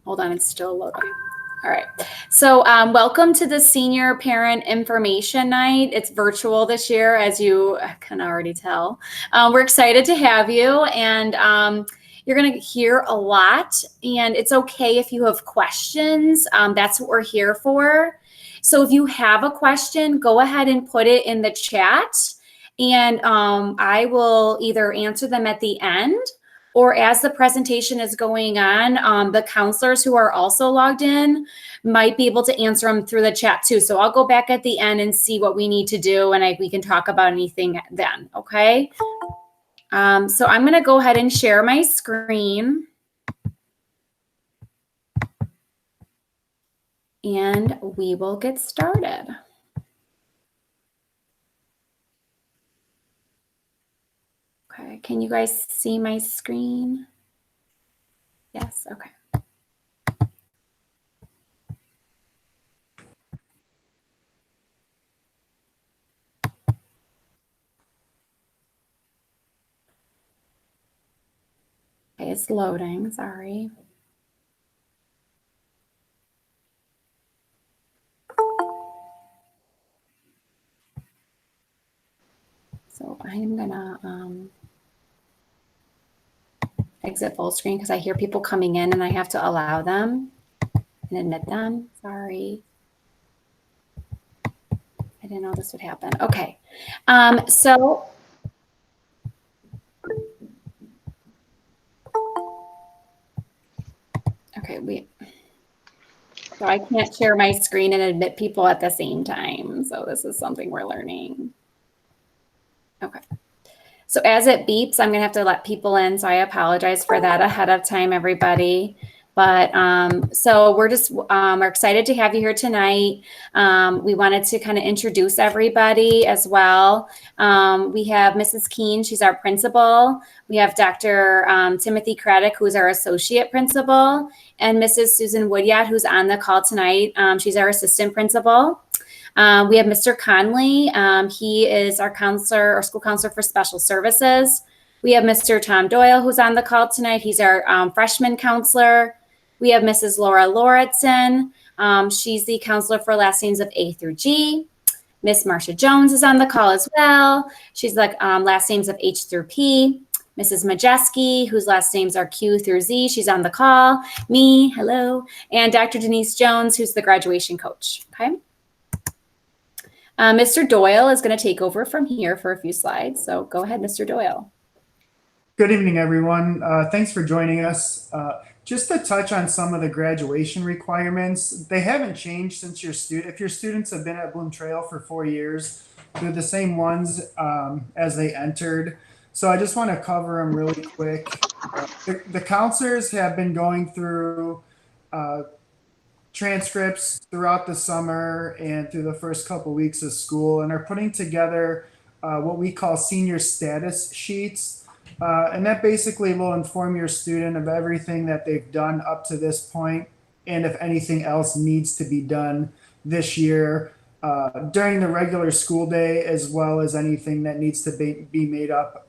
Hold on, it's still loading. All right. So welcome to the Senior Parent Information Night. It's virtual this year, as you can already tell. We're excited to have you, and you're going to hear a lot, and it's okay if you have questions. That's what we're here for. So if you have a question, go ahead and put it in the chat, and I will either answer them at the end, or as the presentation is going on, the counselors who are also logged in might be able to answer them through the chat too. So I'll go back at the end and see what we need to do, and we can talk about anything then, okay? So I'm gonna go ahead and share my screen. And we will get started. Okay, can you guys see my screen? Yes, okay. Okay, it's loading, sorry. So I'm gonna exit full screen because I hear people coming in and I have to allow them and admit them. Sorry. I didn't know this would happen. Okay. So I can't share my screen and admit people at the same time. So this is something we're learning. Okay. So as it beeps, I'm gonna have to let people in. So I apologize for that ahead of time, everybody. But so we're excited to have you here tonight. We wanted to kind of introduce everybody as well. We have Mrs. Keene, she's our principal. We have Dr. Timothy Craddock, who's our associate principal, and Mrs. Susan Woodyard, who's on the call tonight. She's our assistant principal. We have Mr. Conley. He is our counselor, our school counselor for special services. We have Mr. Tom Doyle, who's on the call tonight. He's our freshman counselor. We have Mrs. Laura Lauritsen. She's the counselor for last names of A through G. Miss Marcia Jones is on the call as well. She's like last names of H through P. Mrs. Majeski, whose last names are Q through Z. She's on the call. Me, hello. And Dr. Denise Jones, who's the graduation coach, okay? Mr. Doyle is going to take over from here for a few slides. So go ahead, Mr. Doyle. Good evening, everyone. Thanks for joining us. Just to touch on some of the graduation requirements, they haven't changed since if your students have been at Bloom Trail for 4 years, they're the same ones as they entered. So I just want to cover them really quick. The counselors have been going through transcripts throughout the summer and through the first couple weeks of school, and are putting together what we call senior status sheets. And that basically will inform your student of everything that they've done up to this point, and if anything else needs to be done this year during the regular school day, as well as anything that needs to be made up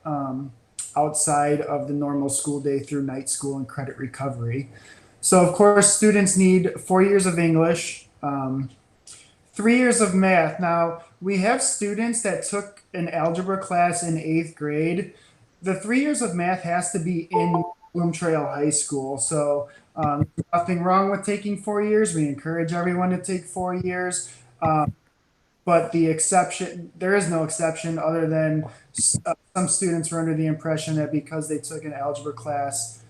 outside of the normal school day through night school and credit recovery. So of course, students need 4 years of English, 3 years of math. Now, we have students that took an algebra class in 8th grade. The 3 years of math has to be in Bloom Trail High School. So nothing wrong with taking 4 years. We encourage everyone to take 4 years. But the exception, there is no exception other than some students were under the impression that because they took an algebra class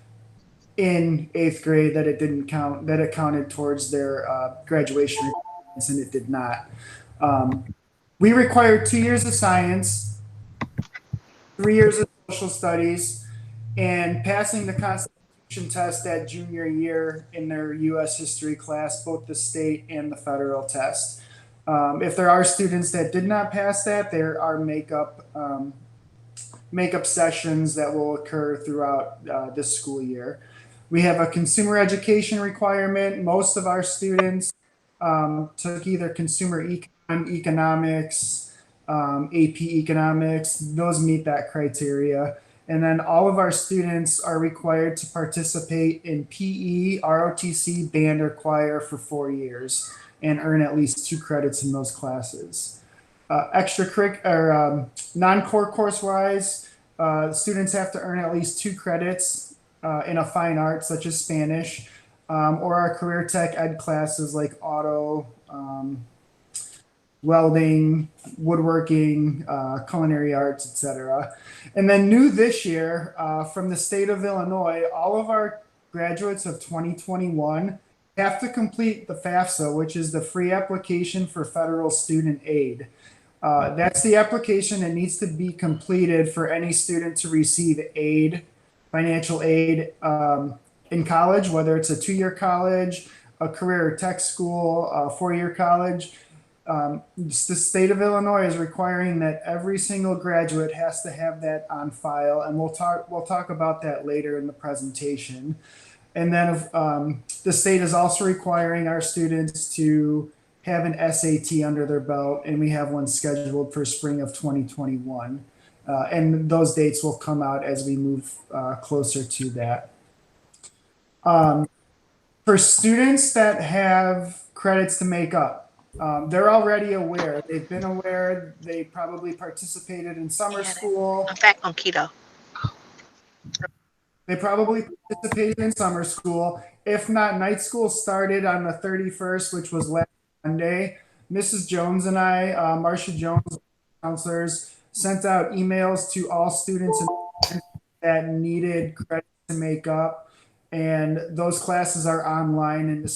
in 8th grade that it didn't count, that it counted towards their graduation requirements, and it did not. We require 2 years of science, 3 years of social studies, and passing the Constitution test that junior year in their U.S. history class, both the state and the federal test. If there are students that did not pass that, there are makeup sessions that will occur throughout this school year. We have a consumer education requirement. Most of our students took either consumer economics, AP economics. Those meet that criteria. And then all of our students are required to participate in PE, ROTC, band, or choir for 4 years and earn at least 2 credits in those classes. Non-core course-wise, students have to earn at least 2 credits in a fine art such as Spanish, or our career tech ed classes like auto, welding, woodworking, culinary arts, etc. And then new this year, from the state of Illinois, all of our graduates of 2021 have to complete the FAFSA, which is the free application for federal student aid. That's the application that needs to be completed for any student to receive aid, financial aid, in college, whether it's a 2-year college, a career or tech school, a 4-year college. The state of Illinois is requiring that every single graduate has to have that on file, and we'll talk about that later in the presentation. And then the state is also requiring our students to have an SAT under their belt, and we have one scheduled for spring of 2021. And those dates will come out as we move closer to that. For students that have credits to make up, they're already aware. They've been aware. They probably participated in summer school. I'm back on keto. They probably participated in summer school. If not, night school started on the 31st, which was last Monday. Mrs. Jones and I, Marcia Jones, counselors, sent out emails to all students that needed credits to make up. And those classes are online, and the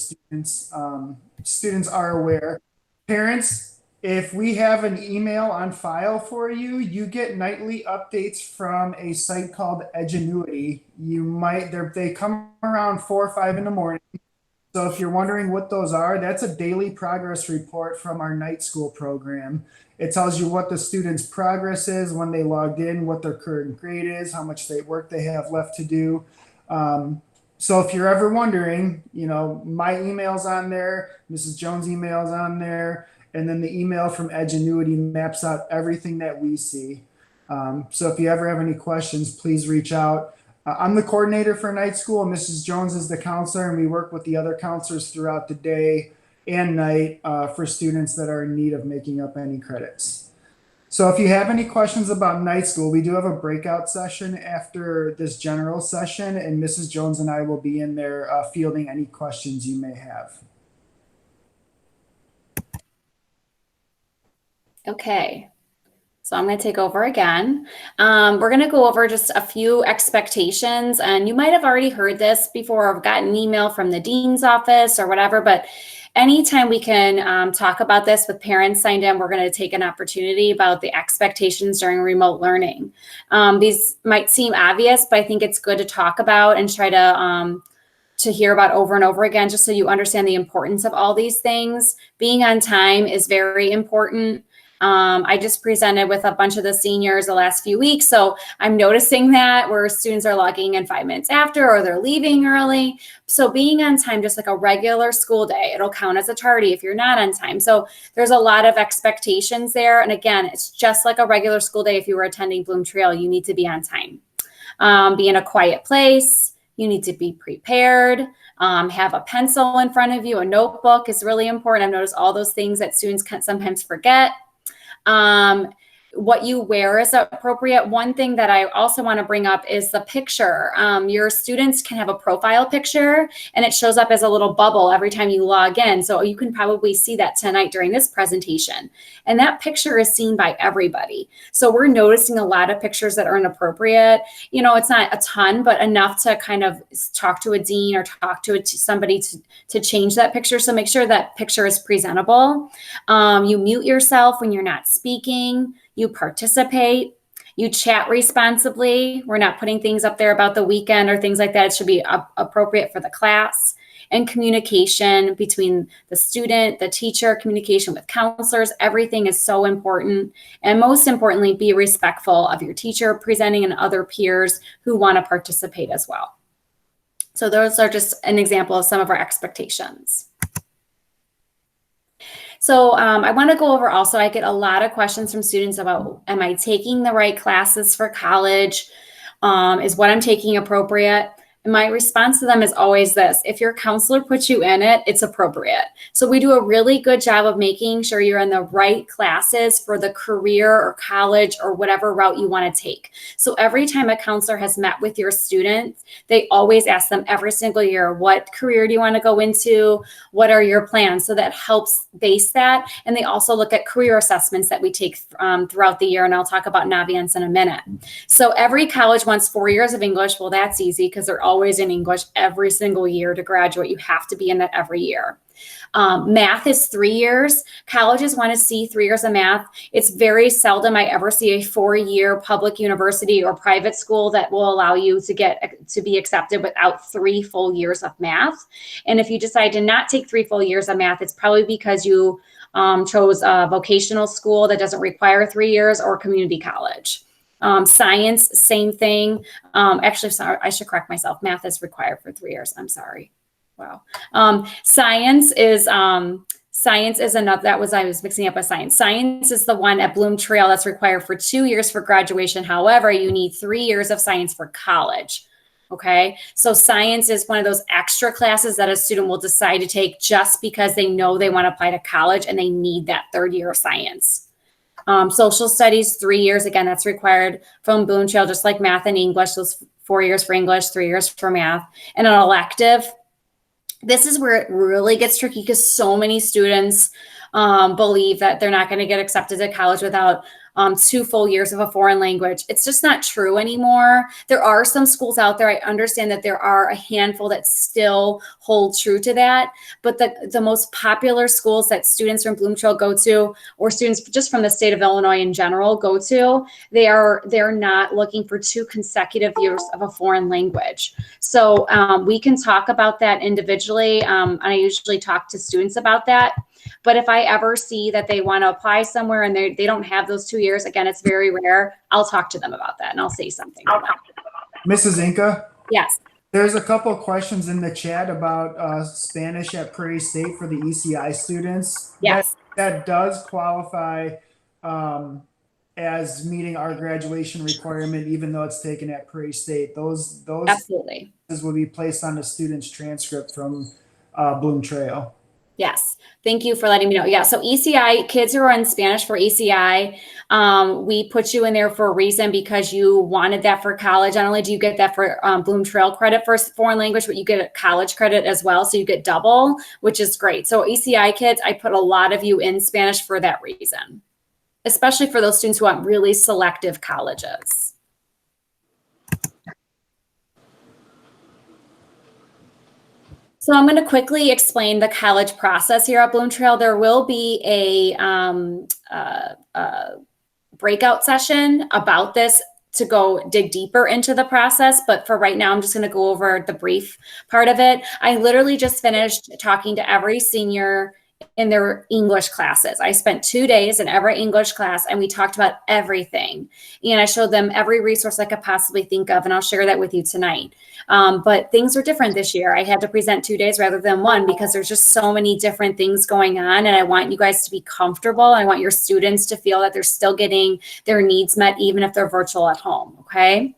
students are aware. Parents, if we have an email on file for you, you get nightly updates from a site called Edgenuity. They come around 4 or 5 in the morning. So if you're wondering what those are, that's a daily progress report from our night school program. It tells you what the student's progress is when they logged in, what their current grade is, how much work they have left to do. So if you're ever wondering, my email's on there, Mrs. Jones' email's on there, and then the email from Edgenuity maps out everything that we see. So if you ever have any questions, please reach out. I'm the coordinator for night school. Mrs. Jones is the counselor, and we work with the other counselors throughout the day and night for students that are in need of making up any credits. So if you have any questions about night school, we do have a breakout session after this general session, and Mrs. Jones and I will be in there fielding any questions you may have. Okay, so I'm going to take over again. We're going to go over just a few expectations, and you might have already heard this before or gotten an email from the dean's office or whatever, but anytime we can talk about this with parents signed in, we're going to take an opportunity about the expectations during remote learning. These might seem obvious, but I think it's good to talk about and try to hear about over and over again, just so you understand the importance of all these things. Being on time is very important. I just presented with a bunch of the seniors the last few weeks, so I'm noticing that where students are logging in 5 minutes after or they're leaving early. So being on time, just like a regular school day, it'll count as a tardy if you're not on time. So there's a lot of expectations there. And again, it's just like a regular school day. If you were attending Bloom Trail, you need to be on time. Be in a quiet place. You need to be prepared. Have a pencil in front of you. A notebook is really important. I've noticed all those things that students can sometimes forget. What you wear is appropriate. One thing that I also want to bring up is the picture. Your students can have a profile picture, and it shows up as a little bubble every time you log in. So you can probably see that tonight during this presentation. And that picture is seen by everybody. So we're noticing a lot of pictures that are inappropriate. It's not a ton, but enough to kind of talk to a dean or talk to somebody to change that picture. So make sure that picture is presentable. You mute yourself when you're not speaking. You participate, you chat responsibly. We're not putting things up there about the weekend or things like that. It should be appropriate for the class. And communication between the student, the teacher, communication with counselors, everything is so important. And most importantly, be respectful of your teacher presenting and other peers who want to participate as well. So those are just an example of some of our expectations. So I want to go over also, I get a lot of questions from students about, am I taking the right classes for college? Is what I'm taking appropriate? And my response to them is always this: if your counselor puts you in it, it's appropriate. So we do a really good job of making sure you're in the right classes for the career or college or whatever route you want to take. So every time a counselor has met with your students, they always ask them every single year, what career do you want to go into? What are your plans? So that helps base that. And they also look at career assessments that we take throughout the year. And I'll talk about Naviance in a minute. So every college wants 4 years of English. Well, that's easy because they're always in English every single year to graduate. You have to be in that every year. Math is 3 years. Colleges want to see 3 years of math. It's very seldom I ever see a 4-year public university or private school that will allow you to be accepted without 3 full years of math. And if you decide to not take 3 full years of math, it's probably because you chose a vocational school that doesn't require 3 years, or community college. Science, same thing. Actually, sorry, I should correct myself. Math is required for 3 years. I'm sorry. Wow. Science is another, I was mixing up with science. Science is the one at Bloom Trail that's required for 2 years for graduation. However, you need 3 years of science for college. Okay. So science is one of those extra classes that a student will decide to take just because they know they want to apply to college and they need that 3rd year of science. Social studies, 3 years. Again, that's required from Bloom Trail, just like math and English. Those 4 years for English, 3 years for math. And an elective, this is where it really gets tricky because so many students believe that they're not going to get accepted to college without 2 full years of a foreign language. It's just not true anymore. There are some schools out there. I understand that there are a handful that still hold true to that. But the most popular schools that students from Bloom Trail go to, or students just from the state of Illinois in general go to, they're not looking for 2 consecutive years of a foreign language. So we can talk about that individually. I usually talk to students about that. But if I ever see that they want to apply somewhere and they don't have those 2 years, again, it's very rare, I'll talk to them about that and I'll say something. Mrs. Inca? Yes. There's a couple of questions in the chat about Spanish at Prairie State for the ECI students. Yes. That does qualify as meeting our graduation requirement, even though it's taken at Prairie State. Those Absolutely will be placed on the student's transcript from Bloom Trail. Yes. Thank you for letting me know. Yeah. So ECI, kids who are in Spanish for ECI, we put you in there for a reason because you wanted that for college. Not only do you get that for Bloom Trail credit for foreign language, but you get a college credit as well. So you get double, which is great. So ECI kids, I put a lot of you in Spanish for that reason, especially for those students who want really selective colleges. So I'm going to quickly explain the college process here at Bloom Trail. There will be a breakout session about this to go dig deeper into the process. But for right now, I'm just going to go over the brief part of it. I literally just finished talking to every senior in their English classes. I spent 2 days in every English class and we talked about everything. And I showed them every resource I could possibly think of, and I'll share that with you tonight. But things are different this year. I had to present 2 days rather than 1 because there's just so many different things going on. And I want you guys to be comfortable. I want your students to feel that they're still getting their needs met, even if they're virtual at home. Okay.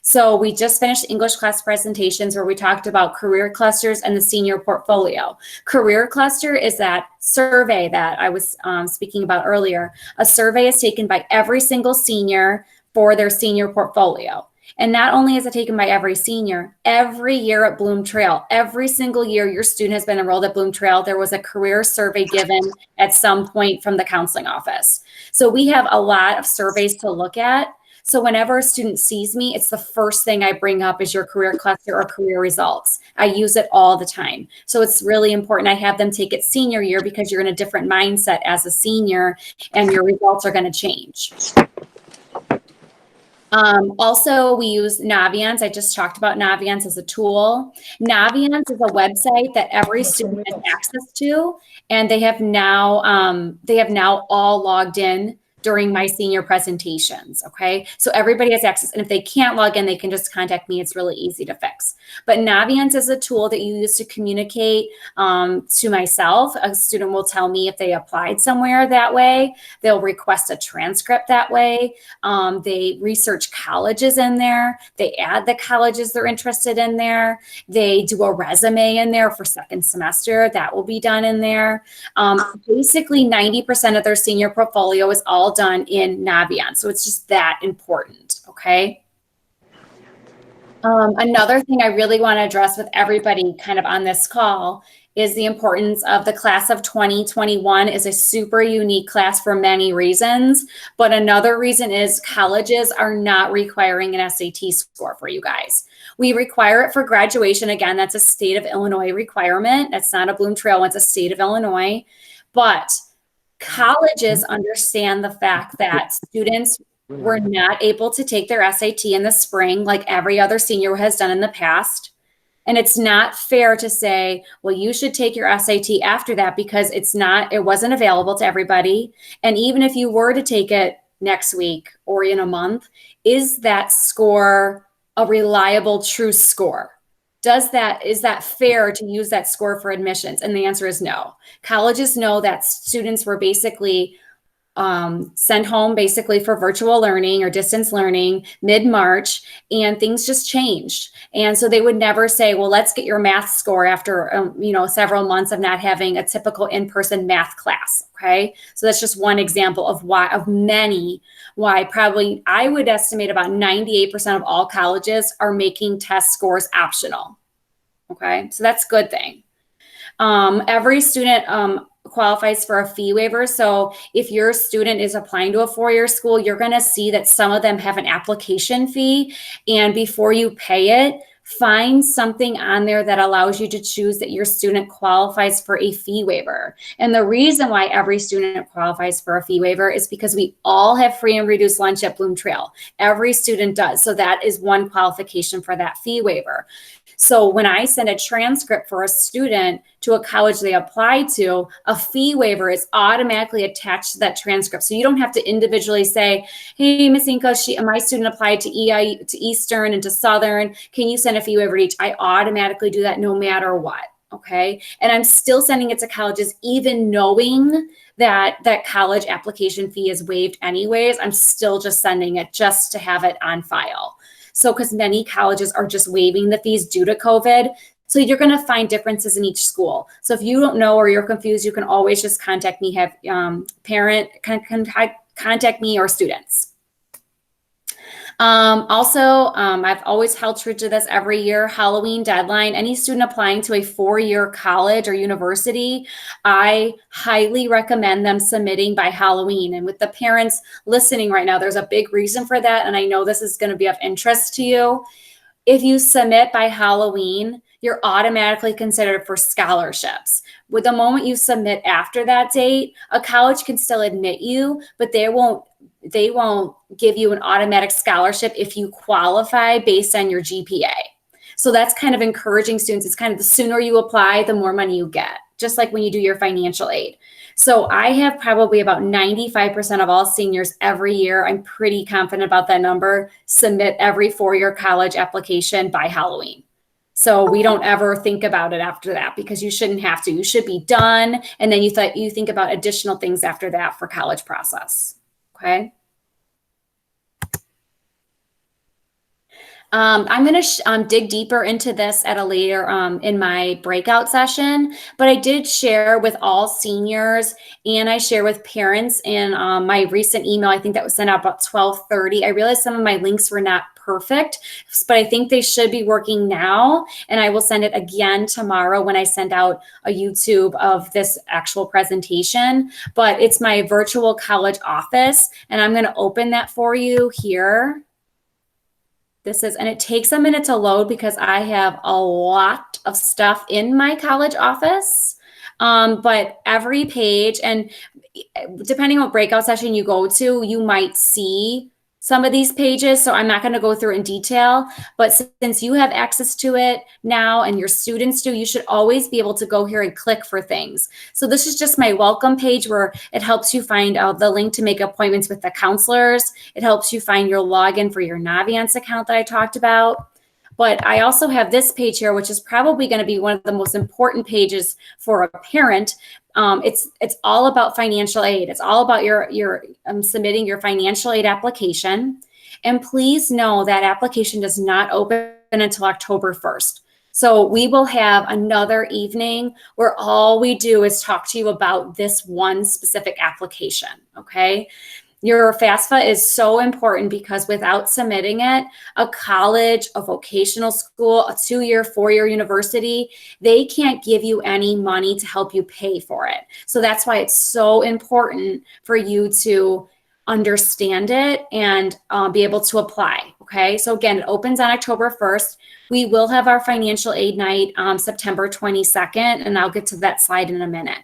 So we just finished English class presentations where we talked about career clusters and the senior portfolio. Career cluster is that survey that I was speaking about earlier. A survey is taken by every single senior for their senior portfolio. And not only is it taken by every senior, every year at Bloom Trail, every single year your student has been enrolled at Bloom Trail, there was a career survey given at some point from the counseling office. So we have a lot of surveys to look at. So whenever a student sees me, it's the first thing I bring up is your career cluster or career results. I use it all the time. So it's really important I have them take it senior year because you're in a different mindset as a senior and your results are going to change. Also, we use Naviance. I just talked about Naviance as a tool. Naviance is a website that every student has access to, and they have now all logged in during my senior presentations. Okay. So everybody has access. And if they can't log in, they can just contact me. It's really easy to fix. But Naviance is a tool that you use to communicate to myself. A student will tell me if they applied somewhere that way. They'll request a transcript that way. They research colleges in there. They add the colleges they're interested in there. They do a resume in there for second semester. That will be done in there. Basically, 90% of their senior portfolio is all done in Naviance. So it's just that important, okay? Another thing I really want to address with everybody kind of on this call is the importance of the class of 2021 is a super unique class for many reasons. But another reason is colleges are not requiring an SAT score for you guys. We require it for graduation. Again, that's a state of Illinois requirement. That's not a Bloom Trail, it's a state of Illinois. But colleges understand the fact that students were not able to take their SAT in the spring like every other senior has done in the past. And it's not fair to say, well, you should take your SAT after that because it wasn't available to everybody. And even if you were to take it next week or in a month, is that score a reliable, true score? Is that fair to use that score for admissions? And the answer is no. Colleges know that students were basically sent home basically for virtual learning or distance learning mid-March, and things just changed. And so they would never say, well, let's get your math score after, several months of not having a typical in-person math class. Okay. So that's just one example of why probably I would estimate about 98% of all colleges are making test scores optional. Okay. So that's a good thing. Every student, qualifies for a fee waiver. So if your student is applying to a four-year school, you're going to see that some of them have an application fee. And before you pay it, find something on there that allows you to choose that your student qualifies for a fee waiver. And the reason why every student qualifies for a fee waiver is because we all have free and reduced lunch at Bloom Trail. Every student does. So that is one qualification for that fee waiver. So when I send a transcript for a student to a college they apply to, a fee waiver is automatically attached to that transcript. So you don't have to individually say, hey, Ms. Inca, my student applied to Eastern and to Southern. Can you send a fee waiver to each? I automatically do that no matter what. Okay. And I'm still sending it to colleges, even knowing that college application fee is waived anyways. I'm still just sending it just to have it on file. So, because many colleges are just waiving the fees due to COVID. So you're going to find differences in each school. So if you don't know or you're confused, you can always just contact me, have contact me or students. I've always held true to this every year, Halloween deadline. Any student applying to a four-year college or university, I highly recommend them submitting by Halloween. And with the parents listening right now, there's a big reason for that. And I know this is going to be of interest to you. If you submit by Halloween, you're automatically considered for scholarships. With the moment you submit after that date, a college can still admit you, but they won't give you an automatic scholarship if you qualify based on your GPA. So that's kind of encouraging students. It's kind of the sooner you apply, the more money you get, just like when you do your financial aid. So I have probably about 95% of all seniors every year, I'm pretty confident about that number, submit every four-year college application by Halloween. So we don't ever think about it after that because you shouldn't have to. You should be done. And then you think about additional things after that for college process. Okay. I'm going to dig deeper into this at a later in my breakout session, but I did share with all seniors and I share with parents in my recent email. I think that was sent out about 12:30. I realized some of my links were not perfect, but I think they should be working now. And I will send it again tomorrow when I send out a YouTube of this actual presentation. But it's my virtual college office, and I'm going to open that for you here. And it takes a minute to load because I have a lot of stuff in my college office. But every page, and depending on what breakout session you go to, you might see some of these pages, so I'm not going to go through in detail, but since you have access to it now and your students do, you should always be able to go here and click for things. So this is just my welcome page where it helps you find the link to make appointments with the counselors. It helps you find your login for your Naviance account that I talked about. But I also have this page here, which is probably going to be one of the most important pages for a parent. It's all about financial aid. It's all about your submitting your financial aid application. And please know that application does not open until October 1st. So we will have another evening where all we do is talk to you about this one specific application, okay? Your FAFSA is so important because without submitting it, a college, a vocational school, a 2-year, 4-year university, they can't give you any money to help you pay for it. So that's why it's so important for you to understand it and be able to apply. Okay. So again, it opens on October 1st. We will have our financial aid night September 22nd, and I'll get to that slide in a minute.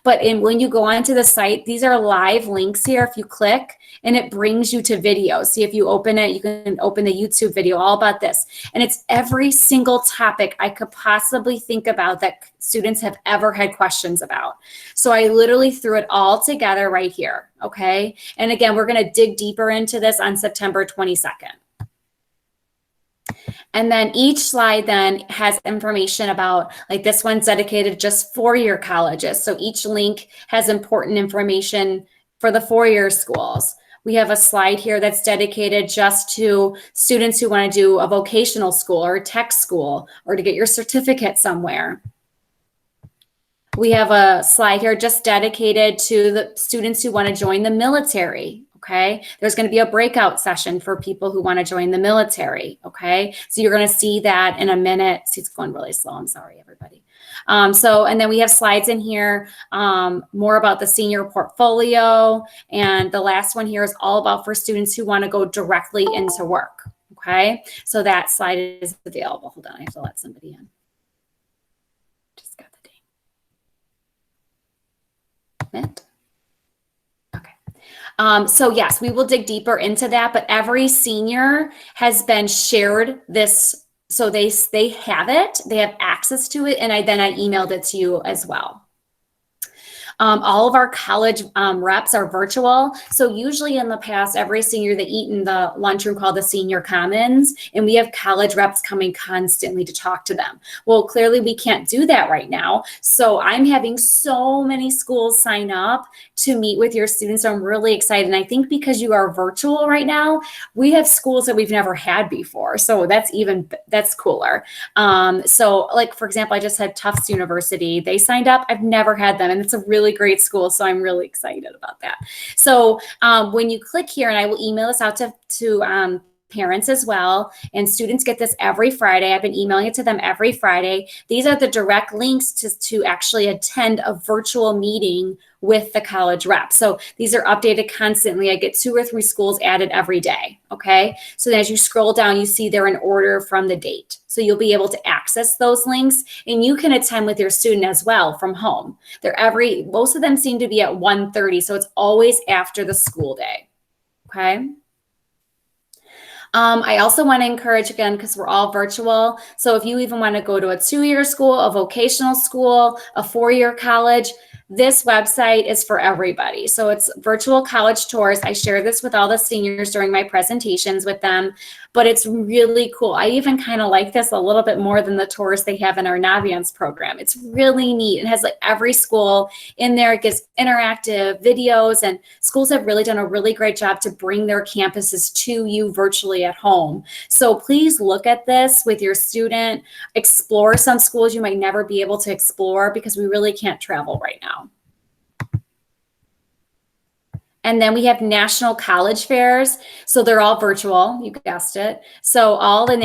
But when you go onto the site, these are live links here. If you click, and it brings you to videos. See, if you open it, you can open the YouTube video all about this. And it's every single topic I could possibly think about that students have ever had questions about. So I literally threw it all together right here. Okay. And again, we're going to dig deeper into this on September 22nd. And then each slide then has information about, like this one's dedicated just 4-year colleges. So each link has important information for the 4-year schools. We have a slide here that's dedicated just to students who want to do a vocational school or a tech school or to get your certificate somewhere. We have a slide here just dedicated to the students who want to join the military. Okay, there's going to be a breakout session for people who want to join the military. Okay, so you're going to see that in a minute. See, it's going really slow. I'm sorry, everybody. And then we have slides in here, more about the senior portfolio. And the last one here is all about for students who want to go directly into work. Okay, so that slide is available. Hold on, I have to let somebody in. Just got the date. So yes, we will dig deeper into that, but every senior has been shared this. So they have it, they have access to it. And I emailed it to you as well. All of our college reps are virtual. So usually in the past, every senior, they eat in the lunchroom called the Senior Commons, and we have college reps coming constantly to talk to them. Well, clearly we can't do that right now. So I'm having so many schools sign up to meet with your students. So I'm really excited. And I think because you are virtual right now, we have schools that we've never had before. So that's cooler. So like, for example, I just had Tufts University. They signed up. I've never had them. And it's a really great school. So I'm really excited about that. So when you click here, and I will email this out to parents as well, and students get this every Friday. I've been emailing it to them every Friday. These are the direct links to actually attend a virtual meeting with the college rep. So these are updated constantly. I get 2 or 3 schools added every day. Okay. So then as you scroll down, you see they're in order from the date. So you'll be able to access those links, and you can attend with your student as well from home. Most of them seem to be at 1:30. So it's always after the school day. Okay. I also want to encourage, again, because we're all virtual. So if you even want to go to a 2-year school, a vocational school, a 4-year college, this website is for everybody. So it's virtual college tours. I share this with all the seniors during my presentations with them, but it's really cool. I even kind of like this a little bit more than the tours they have in our Naviance program. It's really neat. It has like every school in there. It gives interactive videos, and schools have really done a really great job to bring their campuses to you virtually at home. So please look at this with your student, explore some schools you might never be able to explore because we really can't travel right now. And then we have national college fairs. So they're all virtual, you guessed it. So all the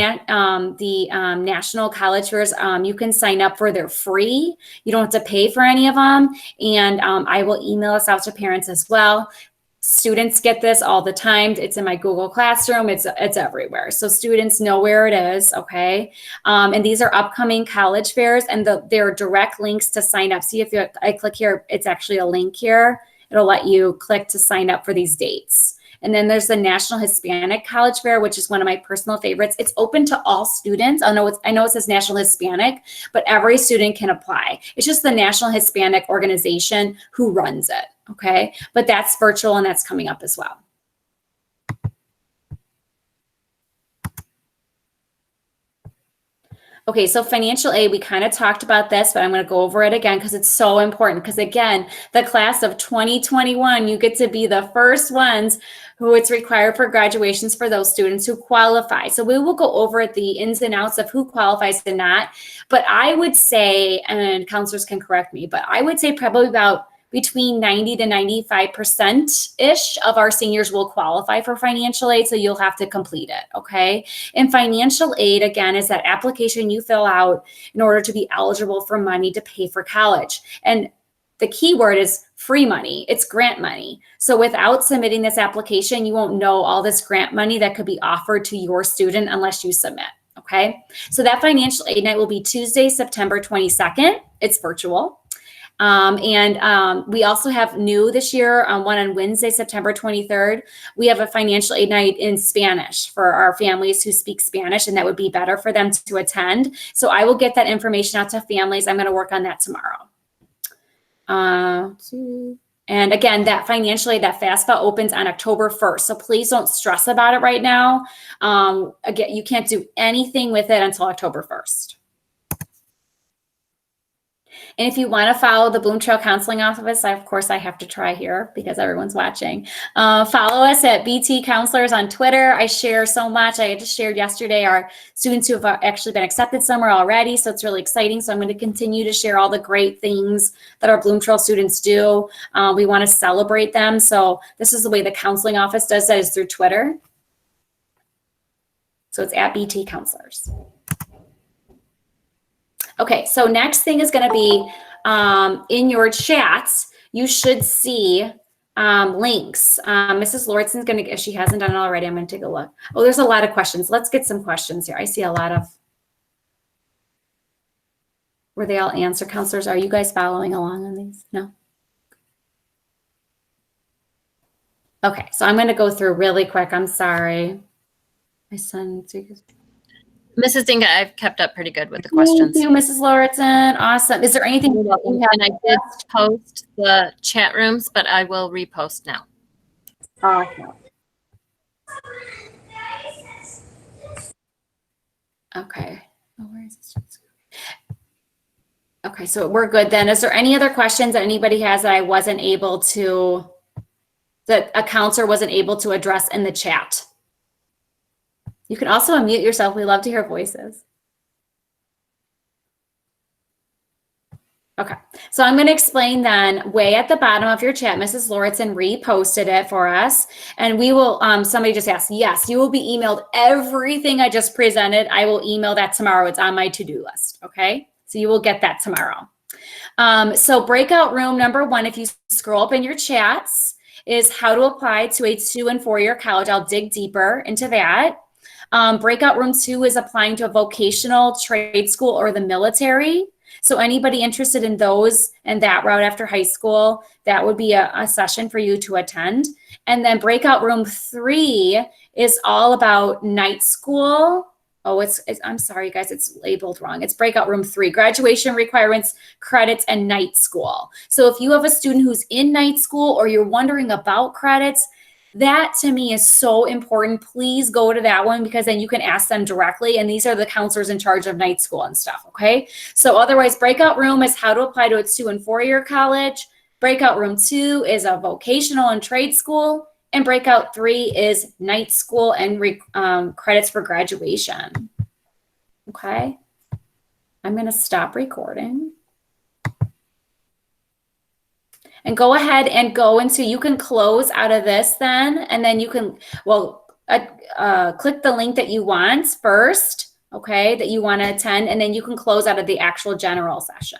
national college fairs, you can sign up for. They're free. You don't have to pay for any of them. And I will email this out to parents as well. Students get this all the time. It's in my Google Classroom. It's everywhere. So students know where it is, okay? And these are upcoming college fairs, and there are direct links to sign up. See, I click here, it's actually a link here. It'll let you click to sign up for these dates. And then there's the National Hispanic College Fair, which is one of my personal favorites. It's open to all students. I know it says National Hispanic, but every student can apply. It's just the National Hispanic Organization who runs it, okay? But that's virtual and that's coming up as well. Okay, so financial aid, we kind of talked about this, but I'm going to go over it again because it's so important. Because again, the class of 2021, you get to be the first ones who it's required for graduations for those students who qualify. So we will go over the ins and outs of who qualifies and not. But I would say, and counselors can correct me, but I would say probably about between 90 to 95%-ish of our seniors will qualify for financial aid, so you'll have to complete it, okay? And financial aid, again, is that application you fill out in order to be eligible for money to pay for college. And the key word is free money. It's grant money. So without submitting this application, you won't know all this grant money that could be offered to your student unless you submit, okay? So that financial aid night will be Tuesday, September 22nd. It's virtual. We also have new this year, one on Wednesday, September 23rd. We have a financial aid night in Spanish for our families who speak Spanish, and that would be better for them to attend. So I will get that information out to families. I'm going to work on that tomorrow. And again, that financial aid, that FAFSA opens on October 1st. So please don't stress about it right now. Again, you can't do anything with it until October 1st. And if you want to follow the Bloom Trail Counseling Office, of course, I have to try here because everyone's watching. Follow us at BT Counselors on Twitter. I share so much. I just shared yesterday our students who have actually been accepted somewhere already. So it's really exciting. So I'm going to continue to share all the great things that our Bloom Trail students do. We want to celebrate them. So this is the way the counseling office does that, is through Twitter. So it's at BT Counselors. Okay, so next thing is going to be in your chats, you should see links. Mrs. Lauritsen's going to, if she hasn't done it already, I'm going to take a look. Oh, there's a lot of questions. Let's get some questions here. I see a lot of, were they all answer? Counselors, are you guys following along on these? No? Okay, so I'm going to go through really quick. I'm sorry. My son, Mrs. Dinga, I've kept up pretty good with the questions. Thank you, Mrs. Lauritsen. Awesome. Is there anything? And I did post the chat rooms, but I will repost now. Awesome. Okay. Oh, where is this? Okay, so we're good then. Is there any other questions that anybody has that I wasn't able to, that a counselor wasn't able to address in the chat? You can also unmute yourself. We love to hear voices. Okay, so I'm going to explain then. Way at the bottom of your chat, Mrs. Lauritsen reposted it for us, and we will, somebody just asked, yes, you will be emailed everything I just presented. I will email that tomorrow. It's on my to-do list, okay? So you will get that tomorrow. So breakout room number 1, if you scroll up in your chats, is how to apply to a 2- and 4-year college. I'll dig deeper into that. Breakout room 2 is applying to a vocational, trade school, or the military. So anybody interested in those and that route after high school, that would be a session for you to attend. And then breakout room 3 is all about night school. Oh, I'm sorry, you guys, it's labeled wrong. It's breakout room 3, graduation requirements, credits, and night school. So if you have a student who's in night school or you're wondering about credits, that to me is so important. Please go to that one because then you can ask them directly. And these are the counselors in charge of night school and stuff. Okay. So otherwise, breakout room is how to apply to a 2- and 4-year college. Breakout room 2 is a vocational and trade school. And breakout 3 is night school and credits for graduation. Okay. I'm going to stop recording. And go ahead and go into, you can close out of this then, and then you can, well, click the link that you want first, okay, that you want to attend, and then you can close out of the actual general session.